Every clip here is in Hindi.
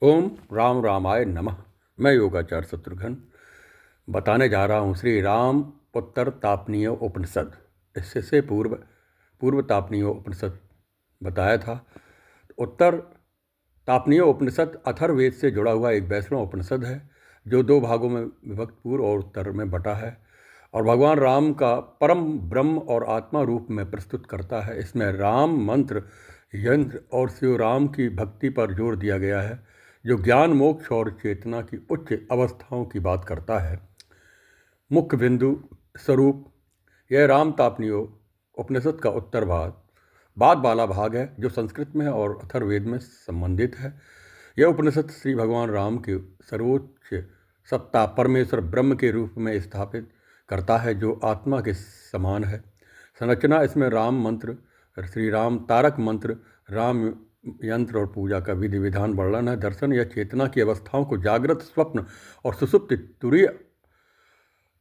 ओम राम रामाय नमः। मैं योगाचार्य शत्रुघ्न बताने जा रहा हूँ श्री राम उत्तर तापनीय उपनिषद। इससे पूर्व पूर्व तापनीय उपनिषद बताया था। उत्तर तापनीय उपनिषद अथर्ववेद से जुड़ा हुआ एक वैष्णव उपनिषद है जो दो भागों में विभक्त पूर्व और उत्तर में बटा है और भगवान राम का परम ब्रह्म और आत्मा रूप में प्रस्तुत करता है। इसमें राम मंत्र, यंत्र और शिव राम की भक्ति पर जोर दिया गया है जो ज्ञान, मोक्ष और चेतना की उच्च अवस्थाओं की बात करता है। मुख्य बिंदु स्वरूप यह राम तापनीय उपनिषद का उत्तर भाग बाद वाला भाग है जो संस्कृत में और अथर्ववेद में संबंधित है। यह उपनिषद श्री भगवान राम के सर्वोच्च सत्ता परमेश्वर ब्रह्म के रूप में स्थापित करता है जो आत्मा के समान है। संरचना इसमें राम मंत्र, श्री राम तारक मंत्र, राम यंत्र और पूजा का विधि विधान वर्णन है। दर्शन या चेतना की अवस्थाओं को जागृत, स्वप्न और सुसुप्ति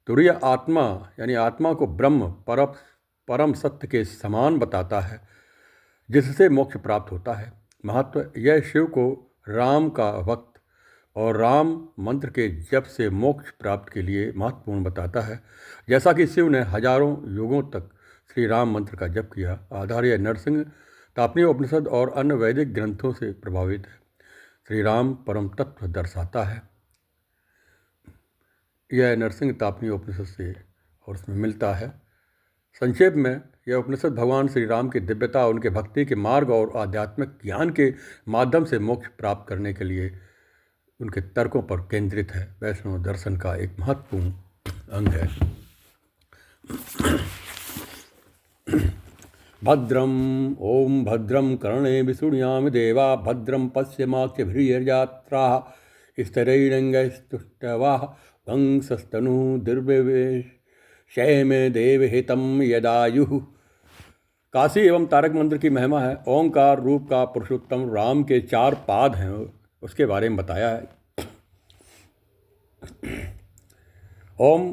तुरीय आत्मा यानी आत्मा को ब्रह्म परम सत्य के समान बताता है जिससे मोक्ष प्राप्त होता है। महत्व यह शिव को राम का भक्त और राम मंत्र के जप से मोक्ष प्राप्त के लिए महत्वपूर्ण बताता है। जैसा कि शिव ने हजारों युगों तक श्री राम मंत्र का जप किया। आधार यह नरसिंह तापनीय उपनिषद और अन्य वैदिक ग्रंथों से प्रभावित है। श्री राम परम तत्व दर्शाता है। यह नरसिंह तापनीय उपनिषद से और उसमें मिलता है। संक्षेप में यह उपनिषद भगवान श्री राम की दिव्यता, उनके भक्ति के मार्ग और आध्यात्मिक ज्ञान के माध्यम से मोक्ष प्राप्त करने के लिए उनके तर्कों पर केंद्रित है। वैष्णव दर्शन का एक महत्वपूर्ण अंग है। भद्रम ओम भद्रम कर्णे विशृणुयाम देवा भद्रम पश्यमाक्षभिर्यजात्रा स्थिरैरङ्गैस्तुष्टवाः वंशस्तनु दुर्विवेश शैम देवहितम यदायुः। काशी एवं तारक मंत्र की महिमा है। ओंकार रूप का पुरुषोत्तम राम के 4 पाद हैं, उसके बारे में बताया है। ओम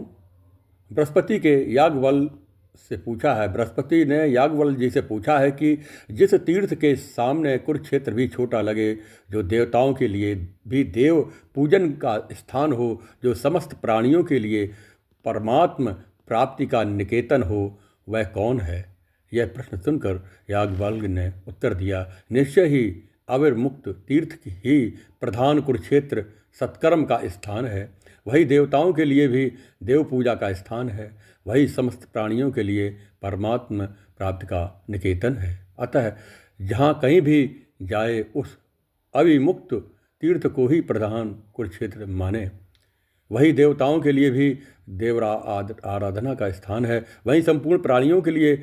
बृहस्पति के याज्ञवल्क्य से पूछा है। बृहस्पति ने याज्ञवल्क्य जी से पूछा है कि जिस तीर्थ के सामने कुरुक्षेत्र भी छोटा लगे, जो देवताओं के लिए भी देव पूजन का स्थान हो, जो समस्त प्राणियों के लिए परमात्म प्राप्ति का निकेतन हो, वह कौन है? यह प्रश्न सुनकर याज्ञवल्क्य ने उत्तर दिया, निश्चय ही अविर्मुक्त तीर्थ ही प्रधान कुरुक्षेत्र सत्कर्म का स्थान है। वही देवताओं के लिए भी देव पूजा का स्थान है। वही समस्त प्राणियों के लिए परमात्म प्राप्ति का निकेतन है। अतः जहाँ कहीं भी जाए उस अविमुक्त तीर्थ को ही प्रधान कुरुक्षेत्र माने। वही देवताओं के लिए भी देव आराधना का स्थान है। वही संपूर्ण प्राणियों के लिए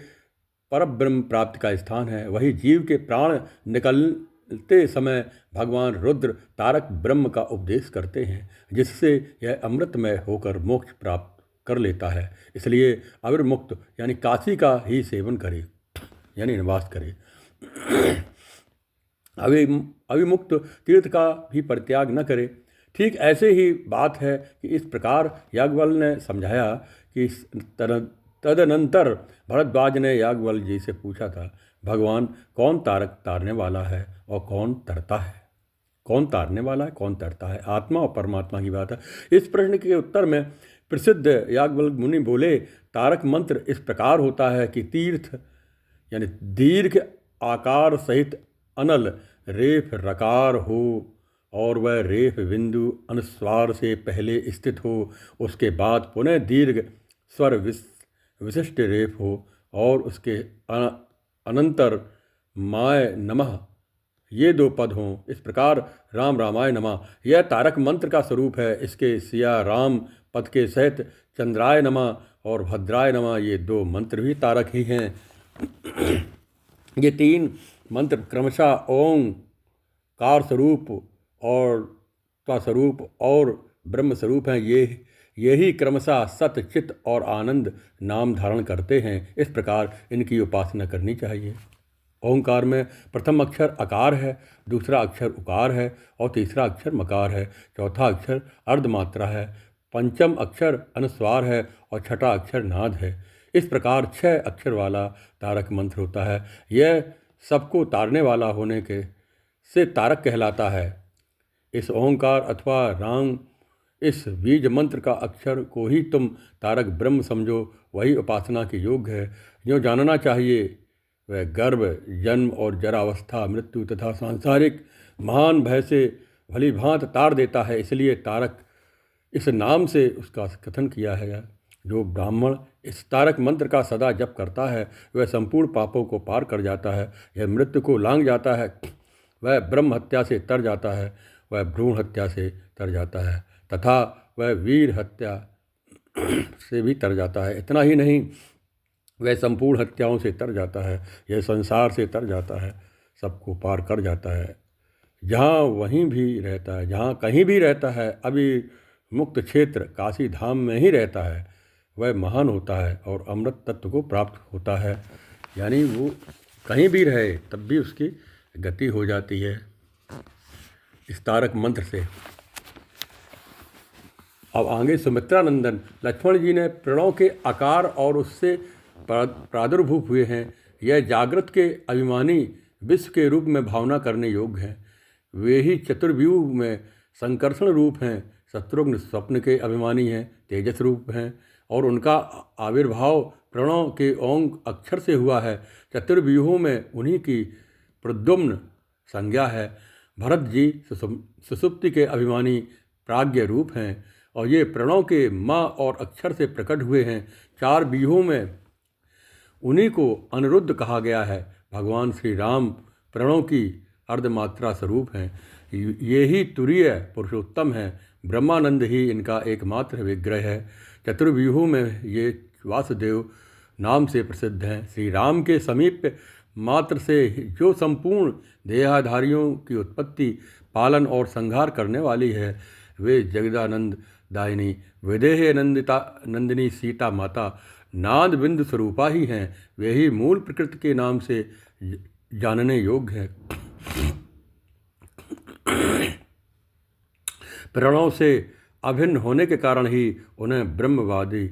परब्रह्म प्राप्ति का स्थान है। वही जीव के प्राण निकलते समय भगवान रुद्र तारक ब्रह्म का उपदेश करते हैं, जिससे यह अमृतमय होकर मोक्ष प्राप्त कर लेता है। इसलिए अविर्मुक्त यानी काशी का ही सेवन करे, यानी निवास करे। अविमुक्त तीर्थ का भी परित्याग न करे। ठीक ऐसे ही बात है कि इस प्रकार याज्ञवल्क्य ने समझाया कि तदनंतर भरद्वाज ने याज्ञवल्क्य जी से पूछा था, भगवान कौन तारक तारने वाला है और कौन तरता है? कौन तारने वाला है, कौन तरता है? आत्मा और परमात्मा की बात है। इस प्रश्न के उत्तर में प्रसिद्ध याज्ञवल्क्य मुनि बोले, तारक मंत्र इस प्रकार होता है कि तीर्थ यानी दीर्घ आकार सहित अनल रेफ रकार हो और वह रेफ बिंदु अनुस्वार से पहले स्थित हो, उसके बाद पुनः दीर्घ स्वर विशिष्ट रेफ हो और उसके अनंतर माय नमः ये 2 पद हों। इस प्रकार राम रामाय नमः यह तारक मंत्र का स्वरूप है। इसके सिया राम पद के सहित चंद्राय नमः और भद्राय नमः ये 2 मंत्र भी तारक ही हैं। ये 3 मंत्र क्रमशः ओंकार स्वरूप और स्वरूप और ब्रह्म स्वरूप हैं। ये ही क्रमशः सत, चित और आनंद नाम धारण करते हैं। इस प्रकार इनकी उपासना करनी चाहिए। ओंकार में प्रथम अक्षर अकार है, दूसरा अक्षर उकार है और तीसरा अक्षर मकार है, चौथा अक्षर अर्धमात्रा है, पंचम अक्षर अनुस्वार है और छठा अक्षर नाद है। इस प्रकार 6 अक्षर वाला तारक मंत्र होता है। यह सबको तारने वाला होने के से तारक कहलाता है। इस ओंकार अथवा राम, इस बीज मंत्र का अक्षर को ही तुम तारक ब्रह्म समझो, वही उपासना के योग्य है। जो जानना चाहिए वह गर्भ, जन्म और जरावस्था, मृत्यु तथा सांसारिक महान भय से भली भांत तार देता है, इसलिए तारक इस नाम से उसका कथन किया है। जो ब्राह्मण इस तारक मंत्र का सदा जप करता है वह संपूर्ण पापों को पार कर जाता है, यह मृत्यु को लांघ जाता है, वह ब्रह्म हत्या से तर जाता है, वह भ्रूण हत्या से तर जाता है तथा वह वीर हत्या से भी तर जाता है। इतना ही नहीं, वह संपूर्ण हत्याओं से तर जाता है, यह संसार से तर जाता है, सबको पार कर जाता है। जहाँ वहीं भी रहता है, जहाँ कहीं भी रहता है, अभी मुक्त क्षेत्र काशी धाम में ही रहता है, वह महान होता है और अमृत तत्व को प्राप्त होता है। यानी वो कहीं भी रहे तब भी उसकी गति हो जाती है इस तारक मंत्र से। अब आगे सुमित्रानंदन लक्ष्मण जी ने प्रणव के आकार और उससे प्रादुर्भूत हुए हैं, यह जागृत के अभिमानी विश्व के रूप में भावना करने योग्य हैं। वे ही चतुर्व्यूह में संकर्षण रूप हैं, शत्रुघ्न स्वप्न के अभिमानी हैं, तेजस रूप हैं और उनका आविर्भाव प्रणव के ओंग अक्षर से हुआ है। चतुर्व्यूहों में उन्हीं की प्रद्युम्न संज्ञा है। भरत जी सुसुप्ति के अभिमानी प्राज्ञ रूप हैं और ये प्रणव के माँ और अक्षर से प्रकट हुए हैं। चार व्यूहों में उन्हीं को अनिरुद्ध कहा गया है। भगवान श्री राम प्रणव की अर्धमात्रा स्वरूप हैं, ये ही तुरीय पुरुषोत्तम हैं। ब्रह्मानंद ही इनका एकमात्र विग्रह है। चतुर्व्यूहों में ये वासुदेव नाम से प्रसिद्ध हैं। श्री राम के समीप मात्र से जो संपूर्ण देहाधारियों की उत्पत्ति, पालन और संहार करने वाली है, वे जगदानंद दायिनी विदेह नंदिनी सीता माता नाद बिंदु स्वरूपा ही हैं। वे ही मूल प्रकृति के नाम से जानने योग्य है। प्रणव से अभिन्न होने के कारण ही उन्हें ब्रह्मवादी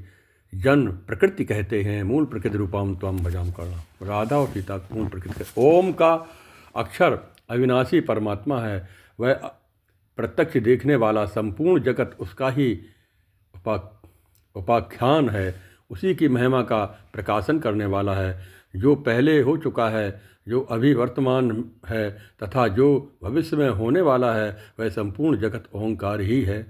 जन प्रकृति कहते हैं। मूल प्रकृति रूपाम त्वम भजाम करना, राधा और सीता मूल प्रकृति। ओम का अक्षर अविनाशी परमात्मा है, वह प्रत्यक्ष देखने वाला, संपूर्ण जगत उसका ही उपाख्यान है, उसी की महिमा का प्रकाशन करने वाला है। जो पहले हो चुका है, जो अभी वर्तमान है तथा जो भविष्य में होने वाला है, वह संपूर्ण जगत ओंकार ही है।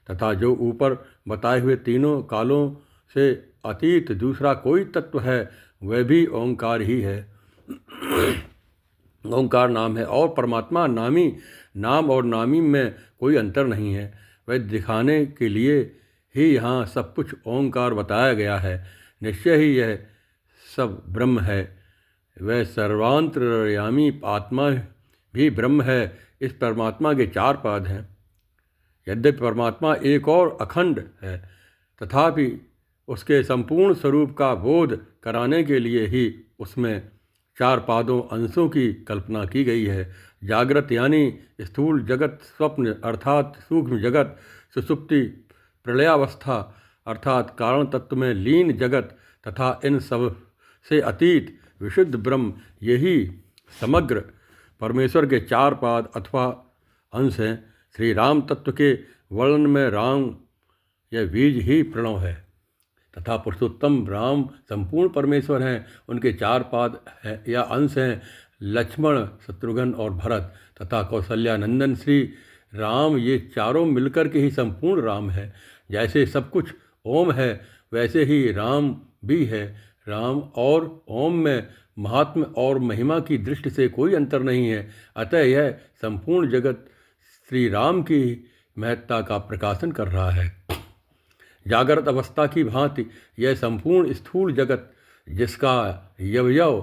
तथा जो ऊपर बताए हुए तीनों कालों से अतीत दूसरा कोई तत्व है, वह भी ओंकार ही है। ओंकार नाम है और परमात्मा नामी, नाम और नामी में कोई अंतर नहीं है। वह दिखाने के लिए ही यहाँ सब कुछ ओंकार बताया गया है। निश्चय ही यह सब ब्रह्म है। वह सर्वांतर्यामी आत्मा भी ब्रह्म है। इस परमात्मा के चार पाद हैं। यद्यपि परमात्मा एक और अखंड है, तथापि उसके संपूर्ण स्वरूप का बोध कराने के लिए ही उसमें चार पादों अंशों की कल्पना की गई है। जागृत यानी स्थूल जगत, स्वप्न अर्थात सूक्ष्म जगत, सुषुप्ति प्रलयावस्था अर्थात कारण तत्व में लीन जगत तथा इन सब से अतीत विशुद्ध ब्रह्म, यही समग्र परमेश्वर के चार पाद अथवा अंश हैं। श्री राम तत्व के वर्णन में राम यह बीज ही प्रणव है तथा पुरुषोत्तम राम संपूर्ण परमेश्वर हैं। उनके चार पाद हैं या अंश हैं लक्ष्मण, शत्रुघ्न और भरत तथा कौशल्या नंदन श्री राम। ये चारों मिलकर के ही संपूर्ण राम है। जैसे सब कुछ ओम है, वैसे ही राम भी है। राम और ओम में महात्म्य और महिमा की दृष्टि से कोई अंतर नहीं है। अतः यह संपूर्ण जगत श्री राम की महत्ता का प्रकाशन कर रहा है। जागृत अवस्था की भांति यह संपूर्ण स्थूल जगत, जिसका यवयव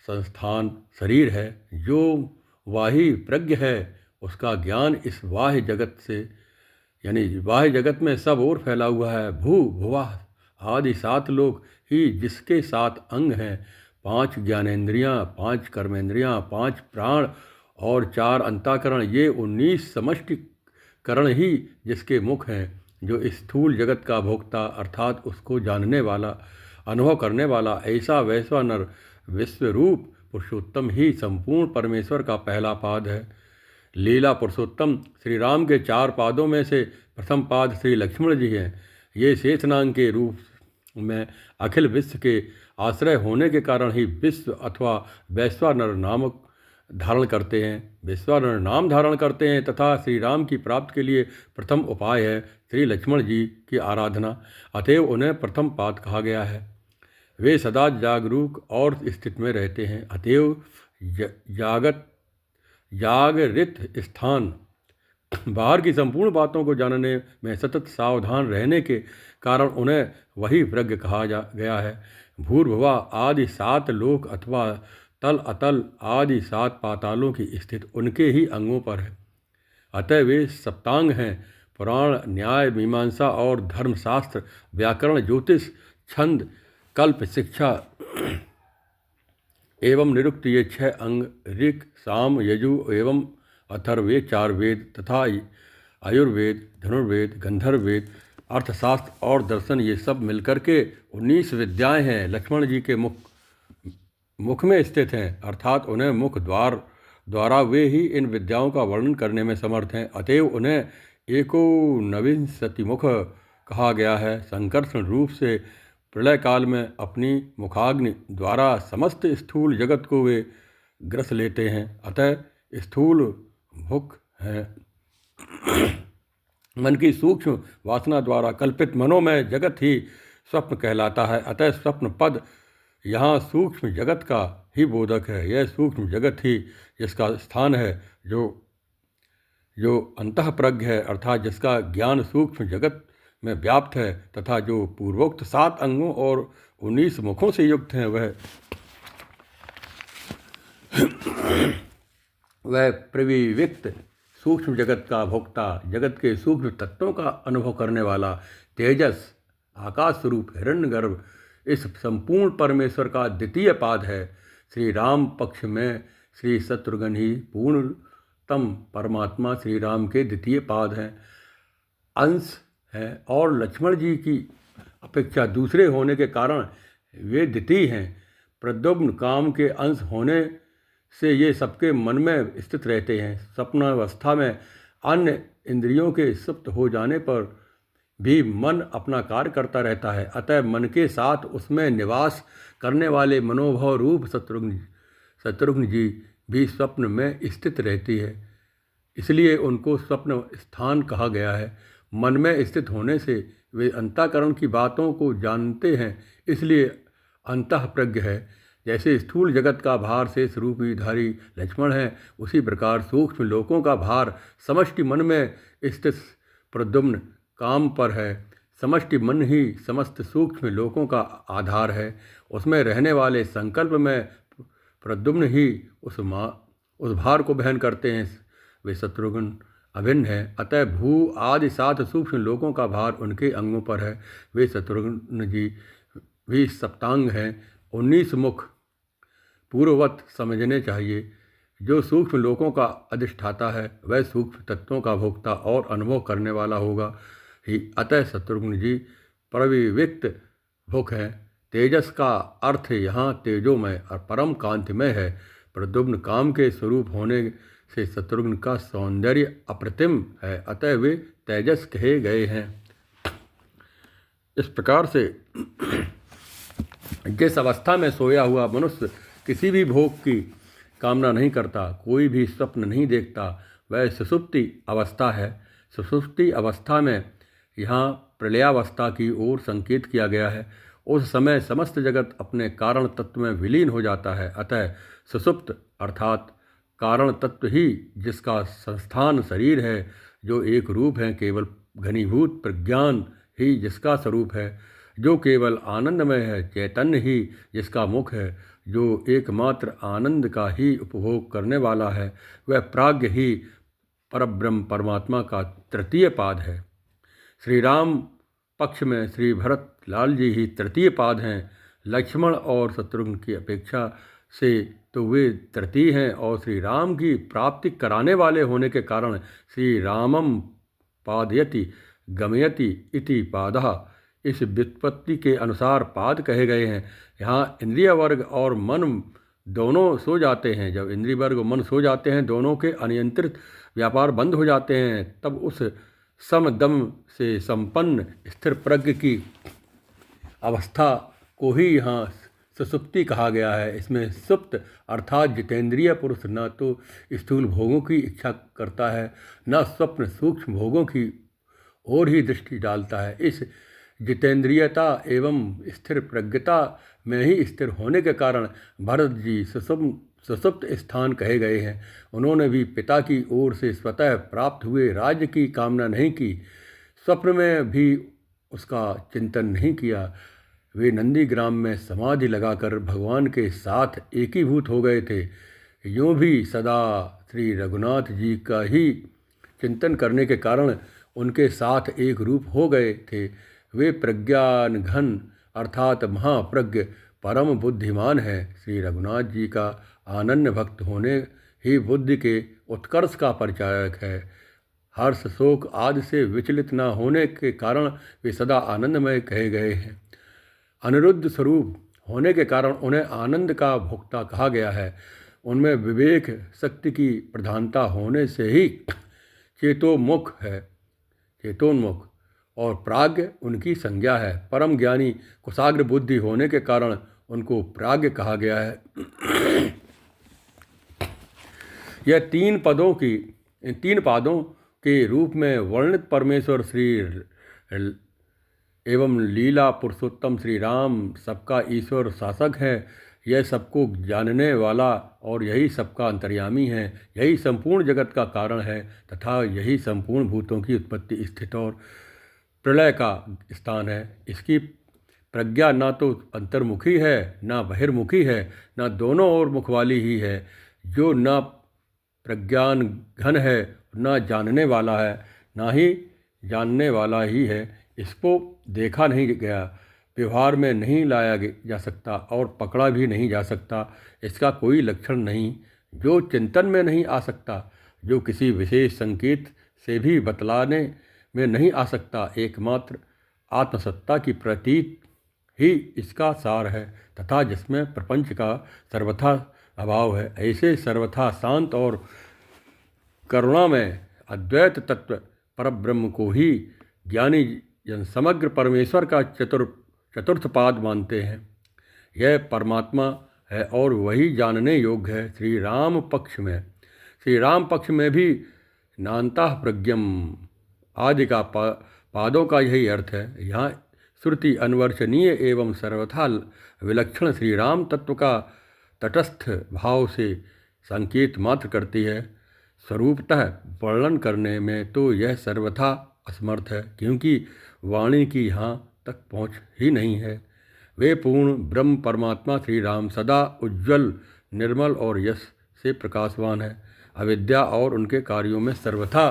संस्थान शरीर है, जो वाही प्रज्ञ है, उसका ज्ञान इस बाह्य जगत से यानी बाह्य जगत में सब ओर फैला हुआ है। भू भुवाह आदि सात लोक ही जिसके सात अंग हैं, 5 ज्ञानेंद्रियाँ, 5 कर्मेंद्रियाँ, 5 प्राण और 4 अंतःकरण, ये 19 समष्टिकरण ही जिसके मुख हैं। जो स्थूल जगत का भोक्ता अर्थात उसको जानने वाला, अनुभव करने वाला ऐसा वैसा नर विश्वरूप पुरुषोत्तम ही संपूर्ण परमेश्वर का पहला पाद है। लीला पुरुषोत्तम श्री राम के 4 पादों में से प्रथम पाद श्री लक्ष्मण जी हैं। ये शेषनाग के रूप में अखिल विश्व के आश्रय होने के कारण ही विश्व अथवा वैश्वानर नामक धारण करते हैं, विश्वानर नाम धारण करते हैं तथा श्री राम की प्राप्ति के लिए प्रथम उपाय है श्री लक्ष्मण जी की आराधना, अतएव उन्हें प्रथम पाद कहा गया है। वे सदा जागरूक और स्थित में रहते हैं, अतएव जागृत स्थान बाहर की संपूर्ण बातों को जानने में सतत सावधान रहने के कारण उन्हें वही प्रज्ञ कहा गया है। भूर्भुवा आदि 7 लोक अथवा तल अतल आदि 7 पातालों की स्थिति उनके ही अंगों पर है, अतः वे सप्तांग हैं। पुराण, न्याय, मीमांसा और धर्मशास्त्र, व्याकरण, ज्योतिष, छंद, कल्प, शिक्षा एवं निरुक्त ये 6 अंग ऋक्, साम, यजु एवं अथर्व ये 4 वेद तथा आयुर्वेद, धनुर्वेद, गंधर्ववेद, अर्थशास्त्र और दर्शन ये सब मिलकर के 19 विद्याएं हैं। लक्ष्मण जी के मुख में स्थित हैं, अर्थात उन्हें मुख द्वारा वे ही इन विद्याओं का वर्णन करने में समर्थ हैं, अतएव उन्हें एकोनविंशतिमुख कहा गया है। संकर्षण रूप से प्रलय काल में अपनी मुखाग्नि द्वारा समस्त स्थूल जगत को वे ग्रस लेते हैं, अतः स्थूल भुक हैं। मन की सूक्ष्म वासना द्वारा कल्पित मनोमय जगत ही स्वप्न कहलाता है, अतः स्वप्न पद यहाँ सूक्ष्म जगत का ही बोधक है। यह सूक्ष्म जगत ही जिसका स्थान है, जो अंतःप्रज्ञ है, अर्थात जिसका ज्ञान सूक्ष्म जगत में व्याप्त है तथा जो पूर्वोक्त 7 अंगों और 19 मुखों से युक्त हैं, वह प्रविविक्त सूक्ष्म जगत का भोक्ता, जगत के सूक्ष्म तत्वों का अनुभव करने वाला तेजस, आकाश स्वरूप हिरण्यगर्भ इस संपूर्ण परमेश्वर का द्वितीय पाद है। श्री राम पक्ष में श्री शत्रुघ्न ही पूर्णतम परमात्मा श्री राम के द्वितीय पाद हैं, अंश हैं और लक्ष्मण जी की अपेक्षा दूसरे होने के कारण वे द्वितीय हैं। प्रद्युम्न काम के अंश होने से ये सबके मन में स्थित रहते हैं। स्वप्नावस्था में अन्य इंद्रियों के सुप्त हो जाने पर भी मन अपना कार्य करता रहता है, अतः मन के साथ उसमें निवास करने वाले मनोभव रूप शत्रुघ्न जी भी स्वप्न में स्थित रहती है, इसलिए उनको स्वप्न स्थान कहा गया है। मन में स्थित होने से वे अंतःकरण की बातों को जानते हैं, इसलिए अंतःप्रज्ञ है। जैसे स्थूल जगत का भार से स्वरूपधारी लक्ष्मण है, उसी प्रकार सूक्ष्म लोकों का भार समष्टि मन में स्थित प्रद्युम्न काम पर है। समष्टि मन ही समस्त सूक्ष्म लोकों का आधार है, उसमें रहने वाले संकल्प में प्रद्युम्न ही उस भार को बहन करते हैं। वे शत्रुघ्न अभिन्न है, अतः भू आदि 7 सूक्ष्म लोकों का भार उनके अंगों पर है। वे शत्रुघ्न जी भी सप्तांग हैं। 19 मुख पूर्ववत समझने चाहिए। जो सूक्ष्म लोकों का अधिष्ठाता है वह सूक्ष्म तत्वों का भोक्ता और अनुभव करने वाला होगा ही, अतः शत्रुघ्न जी प्रविविक्त भुक हैं। तेजस का अर्थ यहाँ तेजोमय और परम कांतिमय है। प्रद्युम्न काम के स्वरूप होने से शत्रुघ्न का सौंदर्य अप्रतिम है, अतः वे तेजस कहे गए हैं। इस प्रकार से जिस अवस्था में सोया हुआ मनुष्य किसी भी भोग की कामना नहीं करता, कोई भी स्वप्न नहीं देखता, वह सुषुप्ति अवस्था है। सुषुप्ति अवस्था में यहाँ प्रलयावस्था की ओर संकेत किया गया है। उस समय समस्त जगत अपने कारण तत्व में विलीन हो जाता है, अतः सुषुप्त अर्थात कारण तत्व ही जिसका संस्थान शरीर है, जो एक रूप है, केवल घनीभूत प्रज्ञान ही जिसका स्वरूप है, जो केवल आनंदमय है, चैतन्य ही जिसका मुख है, जो एकमात्र आनंद का ही उपभोग करने वाला है, वह प्राज्ञ ही परब्रह्म परमात्मा का तृतीय पाद है। श्री राम पक्ष में श्री भरत लाल जी ही तृतीय पाद हैं। लक्ष्मण और शत्रुघ्न की अपेक्षा से तो वे तृतीय हैं और श्री राम की प्राप्ति कराने वाले होने के कारण श्री रामम पादयति गमयति इति पादः इस व्युत्पत्ति के अनुसार पाद कहे गए हैं। यहाँ इंद्रिय वर्ग और मन दोनों सो जाते हैं। जब इंद्रिय वर्ग और मन सो जाते हैं, दोनों के अनियंत्रित व्यापार बंद हो जाते हैं, तब उस समदम से संपन्न स्थिर प्रज्ञ की अवस्था को ही यहाँ सुसुप्ति कहा गया है। इसमें सुप्त अर्थात जितेंद्रिय पुरुष न तो स्थूल भोगों की इच्छा करता है, न स्वप्न सूक्ष्म भोगों की ओर ही दृष्टि डालता है। इस जितेंद्रियता एवं स्थिर प्रज्ञता में ही स्थिर होने के कारण भरत जी सुसुप्त स्थान कहे गए हैं। उन्होंने भी पिता की ओर से स्वतः प्राप्त हुए राज्य की कामना नहीं की, स्वप्न में भी उसका चिंतन नहीं किया। वे नंदीग्राम में समाधि लगाकर भगवान के साथ एकीभूत हो गए थे। यूँ भी सदा श्री रघुनाथ जी का ही चिंतन करने के कारण उनके साथ एक रूप हो गए थे। वे प्रज्ञान घन अर्थात महाप्रज्ञ परम बुद्धिमान है। श्री रघुनाथ जी का अनन्य भक्त होने ही बुद्धि के उत्कर्ष का परिचायक है। हर्ष शोक आदि से विचलित न होने के कारण वे सदा आनंदमय कहे गए हैं। अनिरुद्ध स्वरूप होने के कारण उन्हें आनंद का भोक्ता कहा गया है। उनमें विवेक शक्ति की प्रधानता होने से ही चेतोन्मुख और प्राज्ञ उनकी संज्ञा है। परम ज्ञानी कुशाग्र बुद्धि होने के कारण उनको प्राज्ञ कहा गया है। यह तीन पादों के रूप में वर्णित परमेश्वर श्री एवं लीला पुरुषोत्तम श्री राम सबका ईश्वर शासक है। यह सबको जानने वाला और यही सबका अंतर्यामी है। यही संपूर्ण जगत का कारण है तथा यही संपूर्ण भूतों की उत्पत्ति स्थिति और प्रलय का स्थान है। इसकी प्रज्ञा न तो अंतर्मुखी है न बहिर्मुखी है, न दोनों ओर मुख वाली ही है। जो न प्रज्ञान घन है न जानने वाला है, ना ही जानने वाला ही है। इसको देखा नहीं गया, व्यवहार में नहीं लाया जा सकता और पकड़ा भी नहीं जा सकता। इसका कोई लक्षण नहीं, जो चिंतन में नहीं आ सकता, जो किसी विशेष संकेत से भी बतलाने में नहीं आ सकता। एकमात्र आत्मसत्ता की प्रतीत ही इसका सार है तथा जिसमें प्रपंच का सर्वथा अभाव है। ऐसे सर्वथा शांत और करुणा में अद्वैत तत्व परब्रह्म को ही ज्ञानी जन समग्र परमेश्वर का चतुर्थ पाद मानते हैं। यह परमात्मा है और वही जानने योग्य है। श्री राम पक्ष में भी नान्ता प्रज्ञम आदि का पादों का यही अर्थ है। यहाँ श्रुति अनवर्चनीय एवं सर्वथा विलक्षण श्री राम तत्व का तटस्थ भाव से संकेत मात्र करती है। स्वरूपतः वर्णन करने में तो यह सर्वथा असमर्थ है, क्योंकि वाणी की यहाँ तक पहुँच ही नहीं है। वे पूर्ण ब्रह्म परमात्मा श्री राम सदा उज्ज्वल निर्मल और यश से प्रकाशवान है। अविद्या और उनके कार्यों में सर्वथा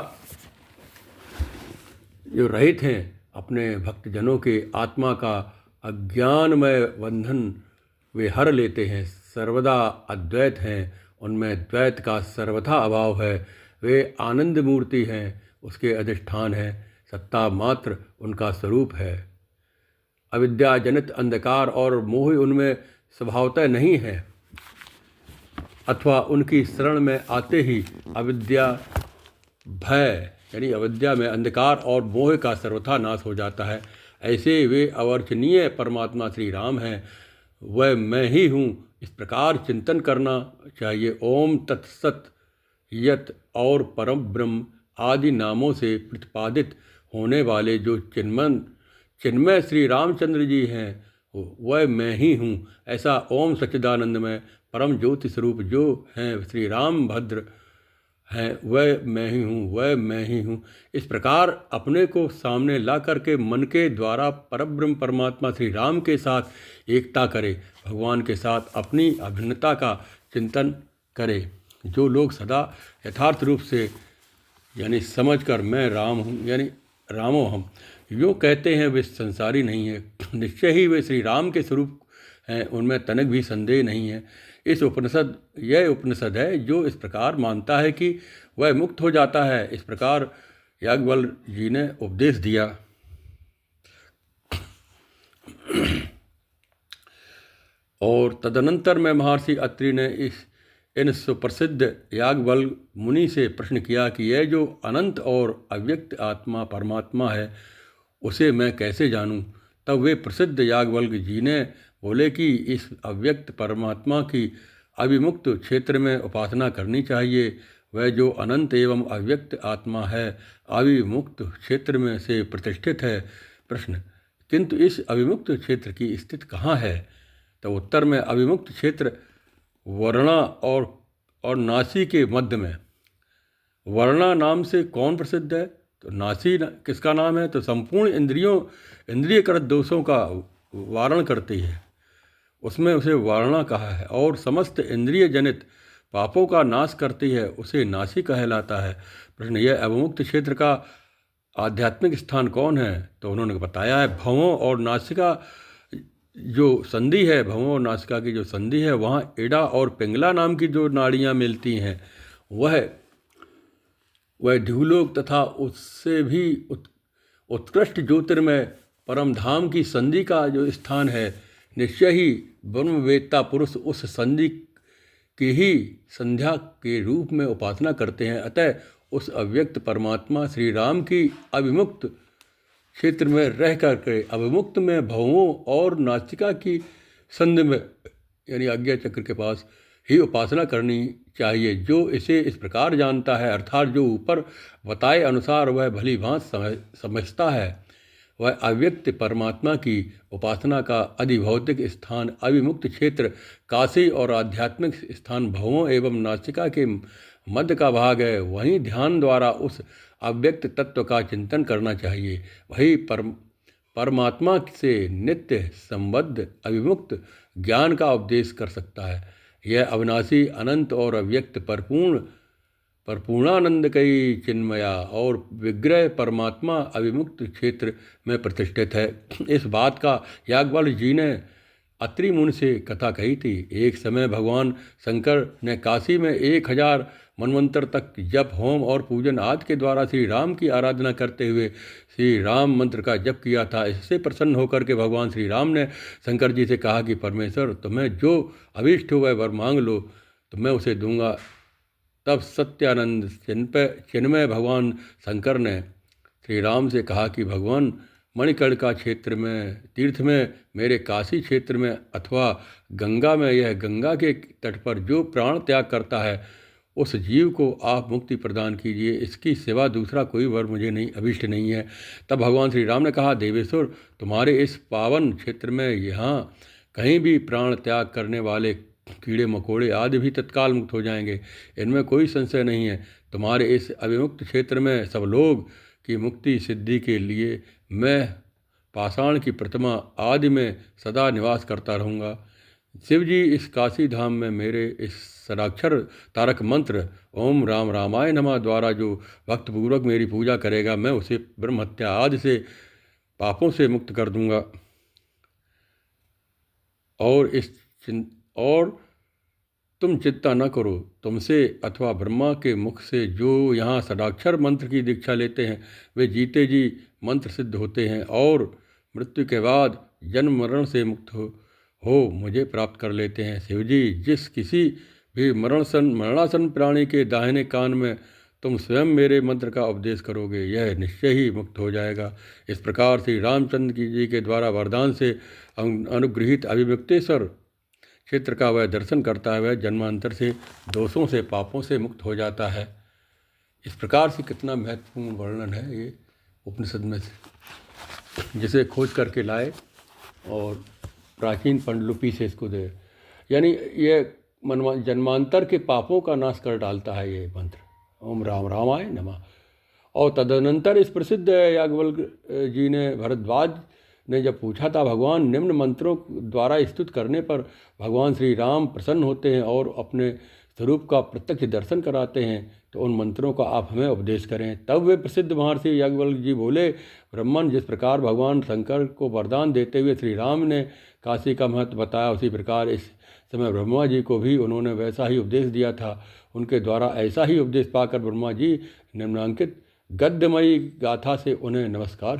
जो रहित हैं, अपने भक्तजनों के आत्मा का अज्ञानमय बंधन वे हर लेते हैं। सर्वदा अद्वैत हैं, उनमें द्वैत का सर्वथा अभाव है। वे आनंद मूर्ति हैं, उसके अधिष्ठान है, सत्ता मात्र उनका स्वरूप है। अविद्या जनित अंधकार और मोह उनमें स्वभावतः नहीं है, अथवा उनकी शरण में आते ही अविद्या भय यानी अविद्या में अंधकार और मोह का सर्वथा नाश हो जाता है। ऐसे वे अवर्चनीय परमात्मा श्री राम हैं। वह मैं ही हूँ, इस प्रकार चिंतन करना चाहिए। ओम तत्सत यत और परम ब्रह्म आदि नामों से प्रतिपादित होने वाले जो चिन्मय श्री रामचंद्र जी हैं, वह मैं ही हूँ। ऐसा ओम सच्चिदानंदमय परम ज्योति स्वरूप जो हैं श्री राम भद्र हैं, वह मैं ही हूँ। इस प्रकार अपने को सामने ला करके मन के द्वारा परब्रह्म परमात्मा श्री राम के साथ एकता करे, भगवान के साथ अपनी अभिन्नता का चिंतन करे। जो लोग सदा यथार्थ रूप से यानी समझकर मैं राम हूँ यानी रामो हम यूँ कहते हैं, वे संसारी नहीं है। निश्चय ही वे श्री राम के स्वरूप हैं, उनमें तनिक भी संदेह नहीं है। यह उपनिषद है जो इस प्रकार मानता है कि वह मुक्त हो जाता है। इस प्रकार याज्ञवल्क्य जी ने उपदेश दिया। और तदनंतर में महर्षि अत्रि ने इन सुप्रसिद्ध याज्ञवल्क्य मुनि से प्रश्न किया कि यह जो अनंत और अव्यक्त आत्मा परमात्मा है उसे मैं कैसे जानूं। तब वे प्रसिद्ध याज्ञवल्क्य जी ने बोले कि इस अव्यक्त परमात्मा की अविमुक्त क्षेत्र में उपासना करनी चाहिए। वह जो अनंत एवं अव्यक्त आत्मा है अविमुक्त क्षेत्र में से प्रतिष्ठित है। प्रश्न, किंतु इस अविमुक्त क्षेत्र की स्थिति कहाँ है। तो उत्तर में अविमुक्त क्षेत्र वर्णा और नासी के मध्य में। वर्णा नाम से कौन प्रसिद्ध है, तो नासी किसका नाम है, तो संपूर्ण इंद्रियकृत दोषों का वारण करती है, उसमें उसे वर्णा कहा है। और समस्त इंद्रिय जनित पापों का नाश करती है, उसे नासी कहलाता है। प्रश्न, यह अवमुक्त क्षेत्र का आध्यात्मिक स्थान कौन है, तो उन्होंने बताया है भवों और नासिका जो संधि है, भवों और नासिका की जो संधि है वहाँ एड़ा और पिंगला नाम की जो नाड़ियाँ मिलती हैं वह ध्युलोक तथा उससे भी उत्कृष्ट ज्योतिर्मय परमधाम की संधि का जो स्थान है। निश्चय ही ब्रह्मवेत्ता पुरुष उस संधि की ही संध्या के रूप में उपासना करते हैं। अतः उस अव्यक्त परमात्मा श्री राम की अविमुक्त क्षेत्र में रह करके अविमुक्त में भवों और नासिका की संधि में यानी आज्ञा चक्र के पास ही उपासना करनी चाहिए। जो इसे इस प्रकार जानता है, अर्थात जो ऊपर बताए अनुसार वह भली भांति समझता है, वह अव्यक्त परमात्मा की उपासना का अधिभौतिक स्थान अविमुक्त क्षेत्र काशी और आध्यात्मिक स्थान भवों एवं नासिका के मध्य का भाग है। वहीं ध्यान द्वारा उस अव्यक्त तत्व का चिंतन करना चाहिए। वही परमात्मा से नित्य संबद्ध अविमुक्त ज्ञान का उपदेश कर सकता है। यह अविनाशी अनंत और अव्यक्त परपूर्णानंदकयी चिन्मया और विग्रह परमात्मा अविमुक्त क्षेत्र में प्रतिष्ठित है। इस बात का याज्ञवल्क्य जी ने अत्रि मुनि से कथा कही थी। एक समय भगवान शंकर ने काशी में 1000 मनवंतर तक जप होम और पूजन आदि के द्वारा श्री राम की आराधना करते हुए श्री राम मंत्र का जप किया था। इससे प्रसन्न होकर के भगवान श्री राम ने शंकर जी से कहा कि परमेश्वर, तुम्हें जो अभीष्ट हो वह वर मांग लो तो मैं उसे दूंगा। तब सत्यानंद चिन्मय भगवान शंकर ने श्री राम से कहा कि भगवान, मणिकर्णिका क्षेत्र में तीर्थ में मेरे काशी क्षेत्र में अथवा गंगा में, यह गंगा के तट पर जो प्राण त्याग करता है उस जीव को आप मुक्ति प्रदान कीजिए। इसकी सिवा दूसरा कोई वर मुझे अभीष्ट नहीं है। तब भगवान श्री राम ने कहा, देवेश्वर, तुम्हारे इस पावन क्षेत्र में यहाँ कहीं भी प्राण त्याग करने वाले कीड़े मकोड़े आदि भी तत्काल मुक्त हो जाएंगे, इनमें कोई संशय नहीं है। तुम्हारे इस अविमुक्त क्षेत्र में सब लोग की मुक्ति सिद्धि के लिए मैं पाषाण की प्रतिमा आदि में सदा निवास करता रहूँगा। शिवजी इस काशी धाम में मेरे इस षडाक्षर तारक मंत्र ओम राम रामाय नमः द्वारा जो भक्तपूर्वक मेरी पूजा करेगा, मैं उसे ब्रह्महत्या आदि से पापों से मुक्त कर दूंगा। और तुम चिंता न करो, तुमसे अथवा ब्रह्मा के मुख से जो यहाँ षडाक्षर मंत्र की दीक्षा लेते हैं वे जीते जी मंत्र सिद्ध होते हैं और मृत्यु के बाद जन्म मरण से मुक्त हो मुझे प्राप्त कर लेते हैं। शिवजी, जिस किसी भी मरणासन प्राणी के दाहिने कान में तुम स्वयं मेरे मंत्र का उपदेश करोगे, यह निश्चय ही मुक्त हो जाएगा। इस प्रकार श्री रामचंद्र जी के द्वारा वरदान से अनुगृहित अविमुक्तेश्वर क्षेत्र का वह दर्शन करता है, वह जन्मांतर से दोषों से पापों से मुक्त हो जाता है। इस प्रकार से कितना महत्वपूर्ण वर्णन है ये उपनिषद में से, जिसे खोज करके लाए और प्राचीन पांडुलिपि से इसको दे, यानी ये जन्मांतर के पापों का नाश कर डालता है ये मंत्र ओम राम रामाय नमः। और तदनंतर इस प्रसिद्ध याज्ञवल्क्य जी ने भरद्वाज ने जब पूछा था, भगवान निम्न मंत्रों द्वारा स्तुत करने पर भगवान श्री राम प्रसन्न होते हैं और अपने स्वरूप का प्रत्यक्ष दर्शन कराते हैं, तो उन मंत्रों का आप हमें उपदेश करें। तब वे प्रसिद्ध महर्षि याज्ञवल्क्य जी बोले, ब्राह्मण, जिस प्रकार भगवान शंकर को वरदान देते हुए श्री राम ने काशी का महत्व बताया, उसी प्रकार इस समय ब्रह्मा जी को भी उन्होंने वैसा ही उपदेश दिया था। उनके द्वारा ऐसा ही उपदेश पाकर ब्रह्मा जी निम्नांकित गद्यमयी गाथा से उन्हें नमस्कार